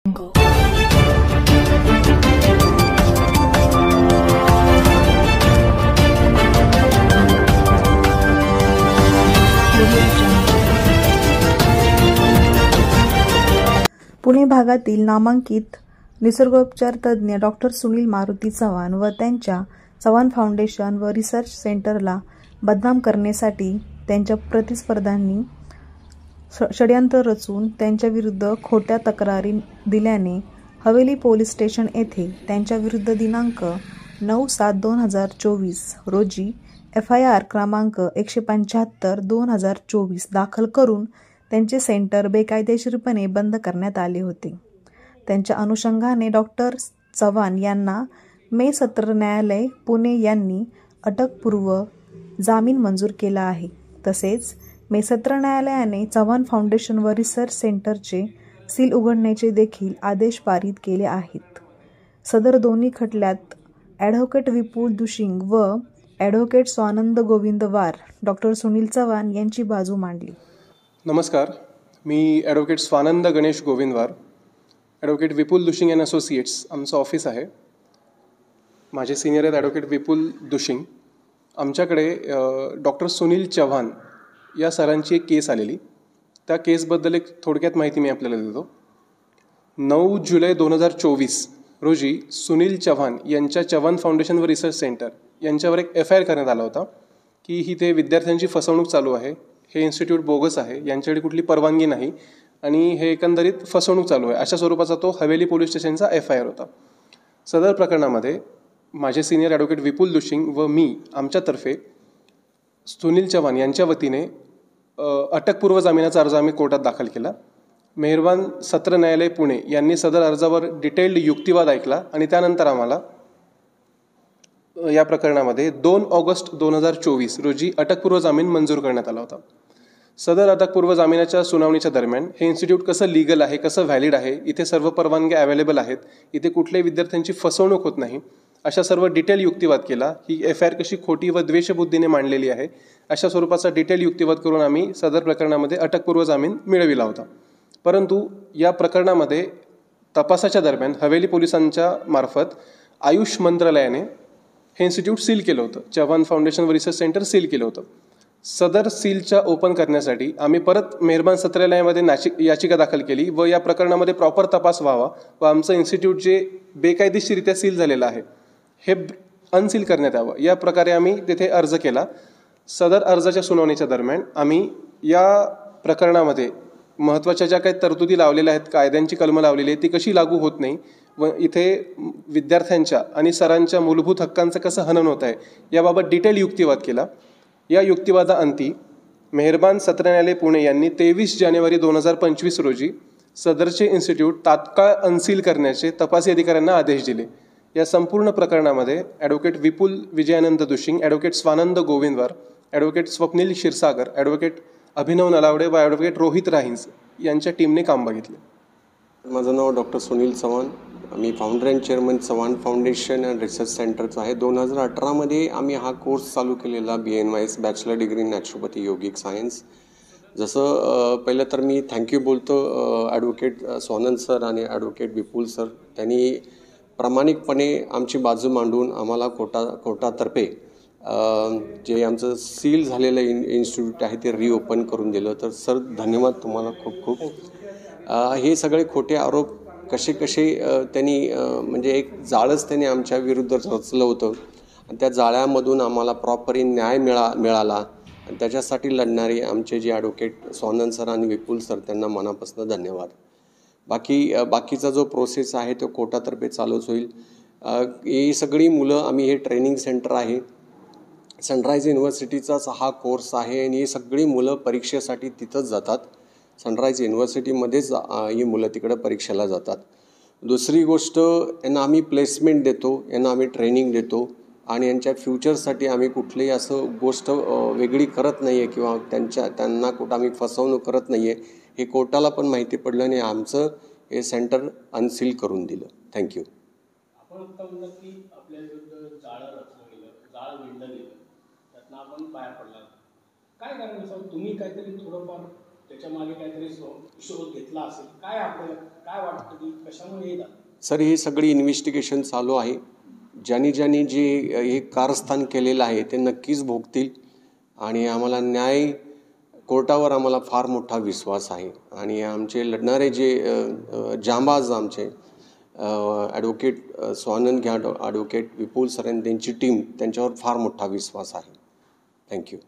पुणे भागातील नामांकित निसर्गोपचार तज्ज्ञ डॉक्टर सुनील मारुती चव्हाण व त्यांच्या चव्हाण फाउंडेशन व रिसर्च सेंटरला बदनाम करण्यासाठी त्यांच्या प्रतिस्पर्ध्यांनी षड्यंत्र रचून त्यांच्याविरुद्ध खोट्या तक्रारी दिल्याने हवेली पोलीस स्टेशन येथे त्यांच्याविरुद्ध दिनांक 9/7/2024 रोजी FIR क्रमांक 175/2024 दाखल करून त्यांचे सेंटर बेकायदेशीरपणे बंद करण्यात आले होते. त्यांच्या अनुषंगाने डॉक्टर चव्हाण यांना मे सत्र न्यायालय पुणे यांनी अटकपूर्व जामीन मंजूर केला आहे. तसेच मे सत्र न्यायालयाने चव्हाण फाउंडेशन व रिसर्च सेंटरचे सील उघडण्याचे देखील आदेश पारित केले आहेत. सदर दोन्ही खटल्यात ॲडव्होकेट विपुल दुशिंग व ॲडव्होकेट स्वानंद गोविंदवार डॉक्टर सुनील चव्हाण यांची बाजू मांडली. नमस्कार, मी advocate Swanand Ganesh Govindwar, advocate Vipul Dushing and associates आमचं ऑफिस आहे. माझे सिनियर आहेत ॲडव्होकेट विपुल दुशिंग. आमच्याकडे डॉक्टर सुनील चव्हाण या सरांची एक केस आलेली. त्या केसबद्दल एक थोडक्यात माहिती मी आपल्याला देतो. 9 जुलै 2024 रोजी सुनील चव्हाण यांच्या चव्हाण फाउंडेशन व रिसर्च सेंटर यांच्यावर एक FIR करण्यात आला होता की इथे विद्यार्थ्यांची फसवणूक चालू आहे, हे इन्स्टिट्यूट बोगस आहे, यांच्याकडे कुठली परवानगी नाही आणि हे एकंदरीत फसवणूक चालू आहे, अशा स्वरूपाचा तो हवेली पोलीस स्टेशनचा FIR होता. सदर प्रकरणामध्ये माझे सिनियर ॲडव्होकेट विपुल दुशिंग व मी आमच्यातर्फे सुनील चव्हाण यांच्या वतीने अटकपूर्व जामिनाचा अर्ज आम्ही कोर्टात दाखल केला. मेहरबान सत्र न्यायालय पुणे यांनी सदर अर्जावर डिटेल्ड युक्तिवाद ऐकला आणि त्यानंतर आम्हाला या प्रकरणामध्ये 2 ऑगस्ट 2024 रोजी अटकपूर्व जामीन मंजूर करण्यात आला होता. सदर अटकपूर्व जामिनाच्या सुनावणीच्या दरम्यान हे इन्स्टिट्यूट कसं लीगल आहे, कसं व्हॅलिड आहे, इथे सर्व परवानग्या अवेलेबल आहेत, इथे कुठल्याही विद्यार्थ्यांची फसवणूक होत नाही, अशा सर्व डिटेल युक्तिवाद केला. ही FIR कशी खोटी व द्वेषबुद्धीने मांडलेली आहे, अशा स्वरूपाचा डिटेल युक्तिवाद करून आम्ही सदर प्रकरणामध्ये अटकपूर्व जामीन मिळविला होता. परंतु या प्रकरणामध्ये तपासाच्या दरम्यान हवेली पोलिसांच्या मार्फत आयुष मंत्रालयाने हे इन्स्टिट्यूट सील केलं होतं. चव्हाण फाउंडेशन व रिसर्च सेंटर सील केलं होतं. सदर सीलच्या ओपन करण्यासाठी आम्ही परत मेहरबान सत्र न्यायालयामध्ये याचिका दाखल केली व या प्रकरणामध्ये प्रॉपर तपास व्हावा व आमचं इन्स्टिट्यूट जे बेकायदेशीररित्या सील झालेलं आहे हे अनसील करण्यात यावं, या प्रकारे आम्ही तिथे अर्ज केला. सदर अर्जाच्या सुनावणीच्या दरम्यान आम्ही या प्रकरणामध्ये महत्त्वाच्या ज्या काही तरतुदी लावलेल्या आहेत, कायद्यांची कलमं लावलेली आहेत, ती कशी लागू होत नाही व इथे विद्यार्थ्यांच्या आणि सरांच्या मूलभूत हक्कांचं कसं हनन होत आहे याबाबत डिटेल युक्तिवाद केला. या युक्तिवादाअंती मेहरबान सत्र न्यायालय पुणे यांनी 23 जानेवारी 2025 रोजी सदरचे इन्स्टिट्यूट तात्काळ अनसील करण्याचे तपासी अधिकाऱ्यांना आदेश दिले. या संपूर्ण प्रकरणामध्ये advocate Vipul Vijayanand Dushing, advocate Swanand Govindwar, advocate Swapnil Kshirsagar, advocate Abhinav Nalawade व ॲडव्होकेट रोहित राहिंज यांच्या टीमने काम बघितले. माझं नाव डॉक्टर सुनील चव्हाण. मी founder and chairman Chavan foundation and research सेंटरचा आहे. 2018मध्ये आम्ही हा कोर्स चालू केलेला BNYS bachelor degree in naturopathy yogic science. जसं पहिलं तर मी थँक्यू बोलतो ॲडव्होकेट स्वानंद सर आणि ॲडव्होकेट विपुल सर. त्यांनी प्रामाणिकपणे आमची बाजू मांडून आम्हाला कोर्टातर्फे जे आमचं सील झालेलं इन्स्टिट्यूट आहे ते रिओपन करून दिलं. तर सर धन्यवाद तुम्हाला खूप खूप. हे सगळे खोटे आरोप कसे त्यांनी म्हणजे एक जाळंच त्यांनी आमच्या विरुद्ध रचलं होतं आणि त्या जाळ्यामधून आम्हाला प्रॉपरली न्याय मिळाला आणि त्याच्यासाठी लढणारे आमचे जे ॲडव्होकेट स्वानंद सर आणि विपुल सर त्यांना मनापासून धन्यवाद. बाकीचा जो प्रोसेस आहे तो कोर्टातर्फे चालूच होईल. ही सगळी मुलं आम्ही हे ट्रेनिंग सेंटर आहे, सनराईज युनिव्हर्सिटीचाच हा कोर्स आहे आणि ही सगळी मुलं परीक्षेसाठी तिथंच जातात. सनराईज युनिव्हर्सिटीमध्येच ही मुलं तिकडं परीक्षेला जातात. दुसरी गोष्ट, यांना आम्ही प्लेसमेंट देतो, यांना आम्ही ट्रेनिंग देतो आणि यांच्या फ्युचरसाठी आम्ही कुठलीही असं गोष्ट वेगळी करत नाही आहे किंवा त्यांना कुठं आम्ही फसवणूक करत नाही आहे. हे कोर्टाला पण माहिती पडलं आणि आमचं हे सेंटर अनसील करून दिलं. थँक्यू. आपण आता म्हणलं की आपल्या विरुद्ध जाळं रचलं गेलं, जाळं विणलं गेलं, त्यातनं आपण बाहेर पडला. काय कारण तुम्ही काहीतरी थोडंफार त्याच्या मागे काहीतरी शोध घेतला असेल, काय आपल्याला काय वाटतं की कशामुळे हे झालं? सर, हे सगळी इन्व्हेस्टिगेशन चालू आहे. ज्यांनी जे हे कारस्थान केलेलं आहे ते नक्कीच भोगतील आणि आम्हाला न्याय कोर्टावर आम्हाला फार मोठा विश्वास आहे आणि आमचे लढणारे जे जांबाज आमचे ॲडव्होकेट स्वानंद घ्या, ॲडव्होकेट विपुल सर आणि त्यांची टीम, त्यांच्यावर फार मोठा विश्वास आहे. थँक्यू.